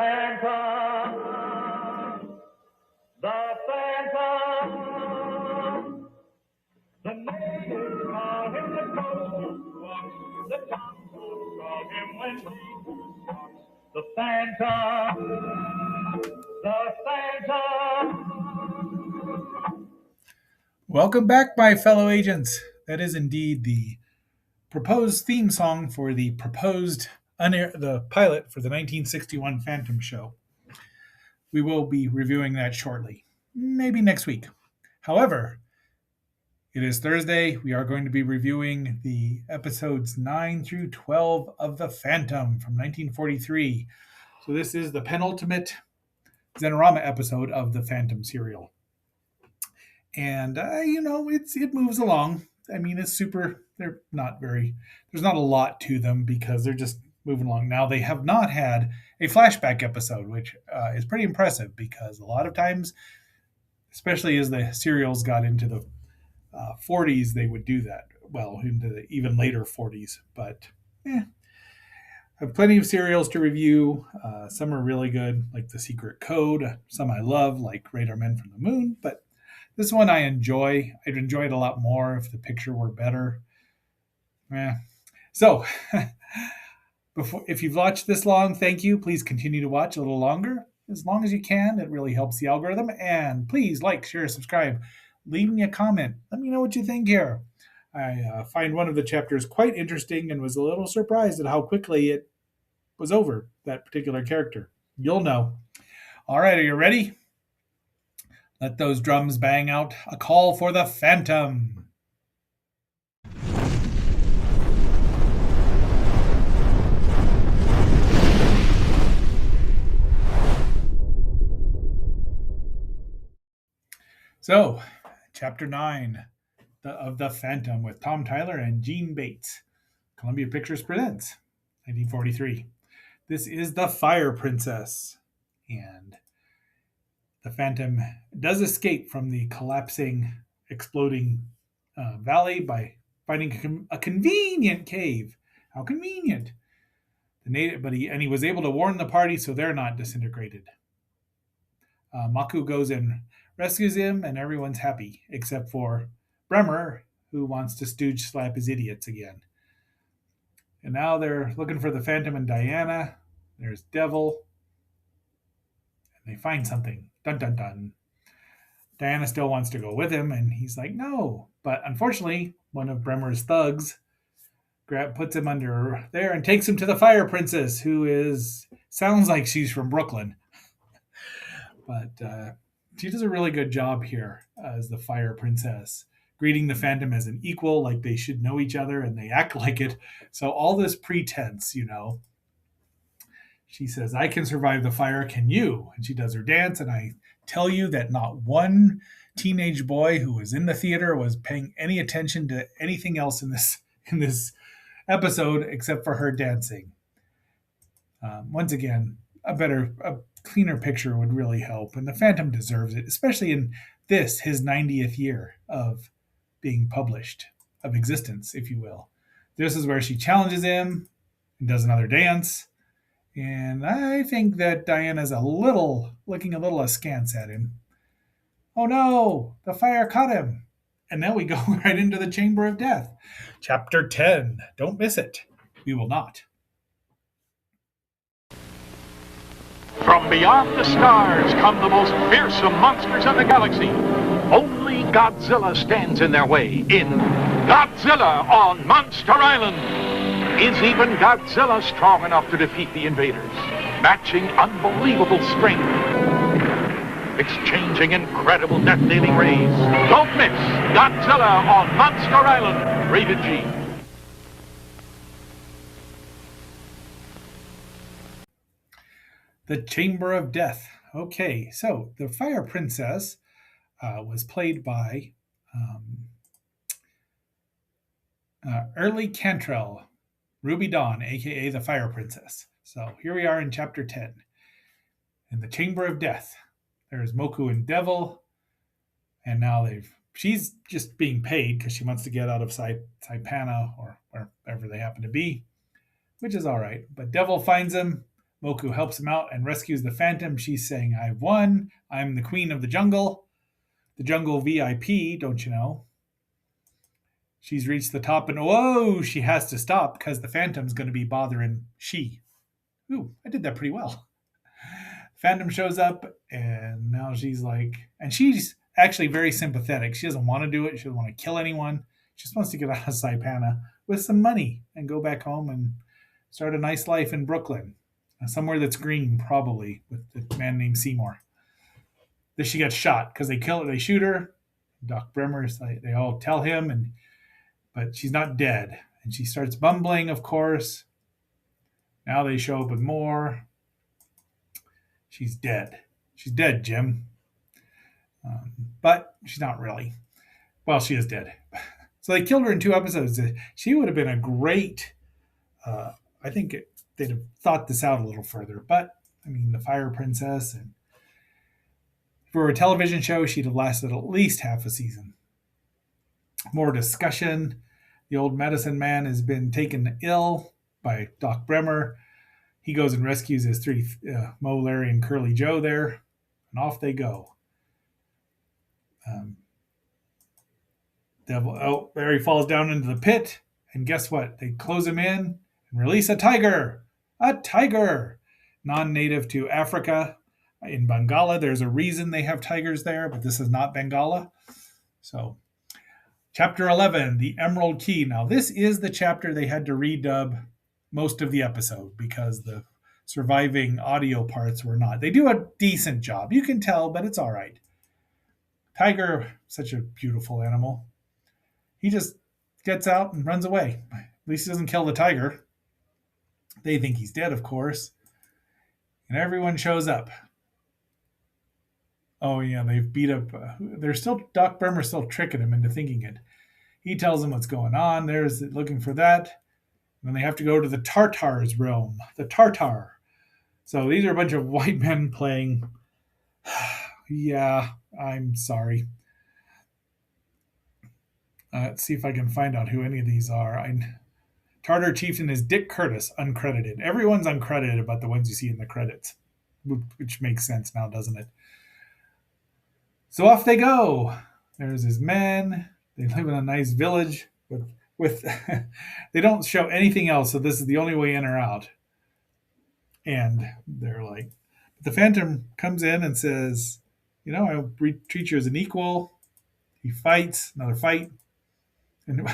Phantom, the Phantom, the natives call him the ghost who walks, the Tontos call him when he walks. The Phantom, the Phantom. Welcome back, my fellow agents. That is indeed the proposed theme song for the the pilot for the 1961 Phantom show. We will be reviewing that shortly, maybe next week. However, it is Thursday. We are going to be reviewing the episodes 9 through 12 of The Phantom from 1943. So this is the penultimate Xenorama episode of the Phantom serial. And, it moves along. I mean, it's super, there's not a lot to them because they're just moving along. Now, they have not had a flashback episode, which is pretty impressive because a lot of times, especially as the serials got into the 40s, they would do that. Well, into the even later 40s. But, I have plenty of serials to review. Some are really good, like The Secret Code. Some I love, like Radar Men from the Moon. But this one I enjoy. I'd enjoy it a lot more if the picture were better. So, if you've watched this long, thank you. Please continue to watch a little longer, as long as you can. It really helps the algorithm. And please like, share, subscribe. Leave me a comment. Let me know what you think here. I find one of the chapters quite interesting and was a little surprised at how quickly it was over, that particular character. You'll know. All right, are you ready? Let those drums bang out a call for the Phantom. So, Chapter 9 of The Phantom with Tom Tyler and Gene Bates. Columbia Pictures presents 1943. This is the Fire Princess. And the Phantom does escape from the collapsing, exploding valley by finding a convenient cave. How convenient! But he was able to warn the party so they're not disintegrated. Maku goes and rescues him, and everyone's happy except for Bremer, who wants to stooge slap his idiots again. And now they're looking for the Phantom and Diana. There's Devil. And they find something. Dun dun dun. Diana still wants to go with him, and he's like, no. But unfortunately, one of Bremer's thugs puts him under there and takes him to the Fire Princess, who sounds like she's from Brooklyn. But she does a really good job here as the Fire Princess, greeting the Phantom as an equal, like they should know each other, and they act like it. So all this pretense, She says, I can survive the fire, can you? And she does her dance, and I tell you that not one teenage boy who was in the theater was paying any attention to anything else in this episode except for her dancing. Once again, a cleaner picture would really help, and the Phantom deserves it, especially in his 90th year of being published, of existence, if you will. This is where she challenges him and does another dance. And I think that Diana's looking a little askance at him. Oh no, the fire caught him. And now we go right into the Chamber of Death. Chapter 10. Don't miss it. We will not. From beyond the stars come the most fearsome monsters in the galaxy. Only Godzilla stands in their way in Godzilla on Monster Island. Is even Godzilla strong enough to defeat the invaders? Matching unbelievable strength. Exchanging incredible death-dealing rays. Don't miss Godzilla on Monster Island. Rated G. The Chamber of Death. Okay, so the Fire Princess was played by Early Cantrell, Ruby Dawn, aka the Fire Princess. So here we are in Chapter 10. In the Chamber of Death. There's Moku and Devil. And now she's just being paid because she wants to get out of Saipana or wherever they happen to be, which is all right. But Devil finds him, Moku helps him out and rescues the Phantom. She's saying, I've won. I'm the queen of the jungle VIP, don't you know? She's reached the top and whoa, she has to stop because the Phantom's going to be bothering she. Ooh, I did that pretty well. Phantom shows up and now she's like, and she's actually very sympathetic. She doesn't want to do it. She doesn't want to kill anyone. She just wants to get out of Saipana with some money and go back home and start a nice life in Brooklyn. Somewhere that's green, probably, with a man named Seymour. Then she gets shot because they kill her, they shoot her. Doc Bremer, they all tell him, but she's not dead. And she starts bumbling, of course. Now they show up with more. She's dead. She's dead, Jim. But she's not really. Well, she is dead. So they killed her in 2 episodes. She would have been a great. I think they'd have thought this out a little further. But I mean, the Fire Princess, and for a television show, she'd have lasted at least half a season. More discussion. The old medicine man has been taken ill by Doc Bremer. He goes and rescues his 3 Mo, Larry, and Curly Joe there, and off they go. Larry falls down into the pit, and guess what? They close him in and release a tiger. A tiger! Non-native to Africa. In Bengala, there's a reason they have tigers there, but this is not Bengala. So, Chapter 11, The Emerald Key. Now, this is the chapter they had to redub most of the episode because the surviving audio parts were not. They do a decent job. You can tell, but it's all right. Tiger, such a beautiful animal. He just gets out and runs away. At least he doesn't kill the tiger. They think he's dead, of course. And everyone shows up. Oh, yeah, they've beat up. They're still, Doc Bremer's still tricking him into thinking it. He tells them what's going on. There's looking for that. And then they have to go to the Tartar's realm. The Tartar. So these are a bunch of white men playing. Yeah, I'm sorry. Let's see if I can find out who any of these are. Tartar Chieftain is Dick Curtis, uncredited. Everyone's uncredited but the ones you see in the credits, which makes sense now, doesn't it? So off they go. There's his men. They live in a nice village with they don't show anything else, so this is the only way in or out. And they're like, the Phantom comes in and says, I'll treat you as an equal. He fights, another fight. And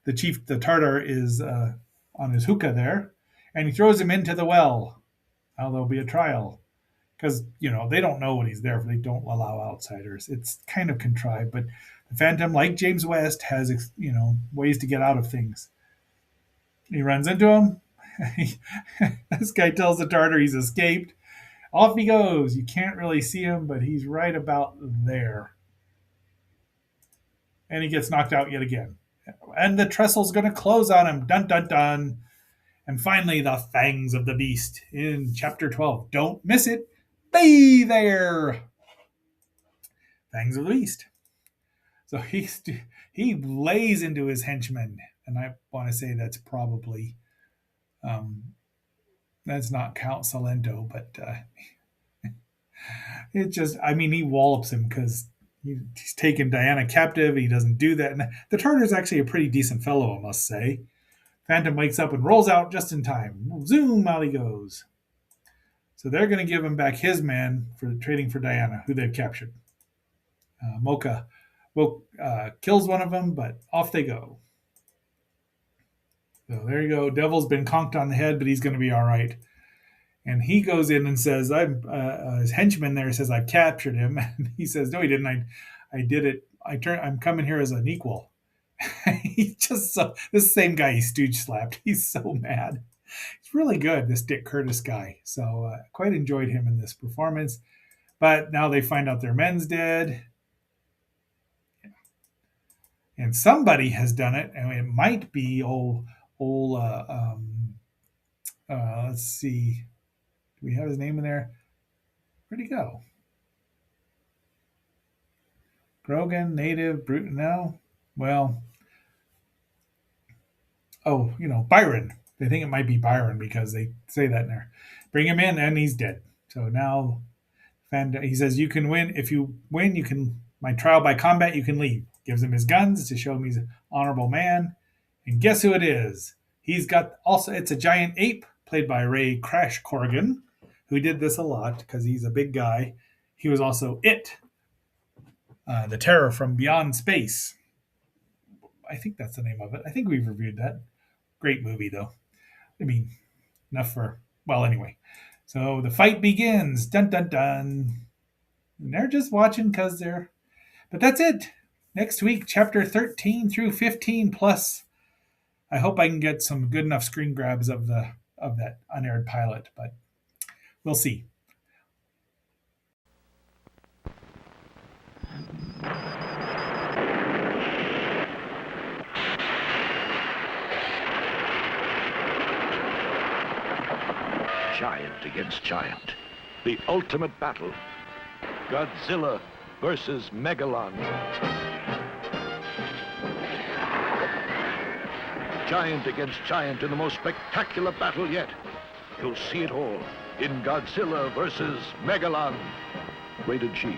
the Tartar is on his hookah there, and he throws him into the well. Now there'll be a trial. Because, they don't know when he's there. They don't allow outsiders. It's kind of contrived. But the Phantom, like James West, has, ways to get out of things. He runs into him. This guy tells the Tartar he's escaped. Off he goes. You can't really see him, but he's right about there. And he gets knocked out yet again. And the trestle's going to close on him. Dun, dun, dun. And finally, the Fangs of the Beast in Chapter 12. Don't miss it. Be there. Fangs of the Beast. So he lays into his henchmen, and I want to say that's probably that's not Count Salento, but it just he wallops him because he's taken Diana captive. He doesn't do that, and the Tartar's actually a pretty decent fellow, I must say. Phantom wakes up and rolls out just in time. Zoom, out he goes. So they're going to give him back his man for trading for Diana, who they've captured. Mocha kills one of them, but off they go. So there you go. Devil's been conked on the head, but he's going to be all right. And he goes in and says, his henchman there says, I've captured him. And he says, no, he didn't. I did it. I'm coming here as an equal. He's just this same guy he stooge slapped. He's so mad. He's really good, this Dick Curtis guy. So quite enjoyed him in this performance. But now they find out their men's dead. And somebody has done it. And it might be let's see. Do we have his name in there? Where'd he go? Grogan, native, brute. No. Well. Oh, Byron. They think it might be Byron because they say that in there. bring him in, and he's dead. So now he says, you can win. If you win, you can, my trial by combat, you can leave. Gives him his guns to show him he's an honorable man. And guess who it is? He's got also, it's a giant ape played by Ray Crash Corrigan, who did this a lot because he's a big guy. He was also It, the Terror from Beyond Space. I think that's the name of it. I think we've reviewed that. Great movie, though. I mean, enough for, well, anyway. So the fight begins. Dun, dun, dun. And they're just watching because they're, but that's it. Next week, chapter 13 through 15 plus. I hope I can get some good enough screen grabs of that unaired pilot, but we'll see. Giant against giant. The ultimate battle. Godzilla versus Megalon. Giant against giant in the most spectacular battle yet. You'll see it all in Godzilla versus Megalon. Rated G.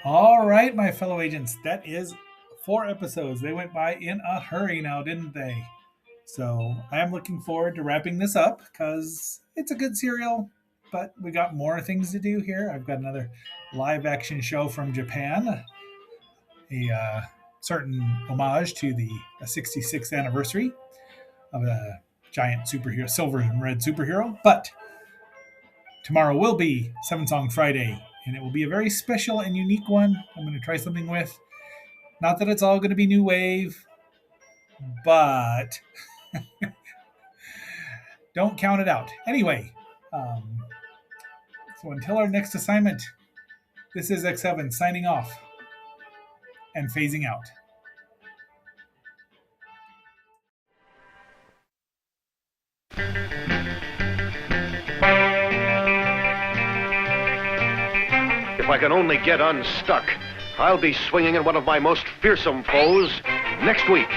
All right, my fellow agents, that is 4 episodes. They went by in a hurry now, didn't they? So I am looking forward to wrapping this up because it's a good serial, but we got more things to do here. I've got another live action show from Japan, a certain homage to the 66th anniversary of a giant superhero, silver and red superhero. But tomorrow will be 7-Song Friday, and it will be a very special and unique one. I'm going to try something with. Not that it's all going to be new wave, but don't count it out. Anyway, so until our next assignment, this is X7 signing off and phasing out. If I can only get unstuck, I'll be swinging at one of my most fearsome foes next week.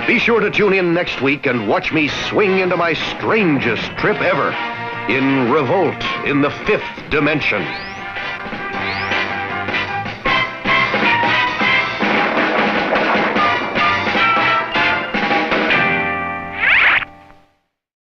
Be sure to tune in next week and watch me swing into my strangest trip ever in Revolt in the 5th Dimension.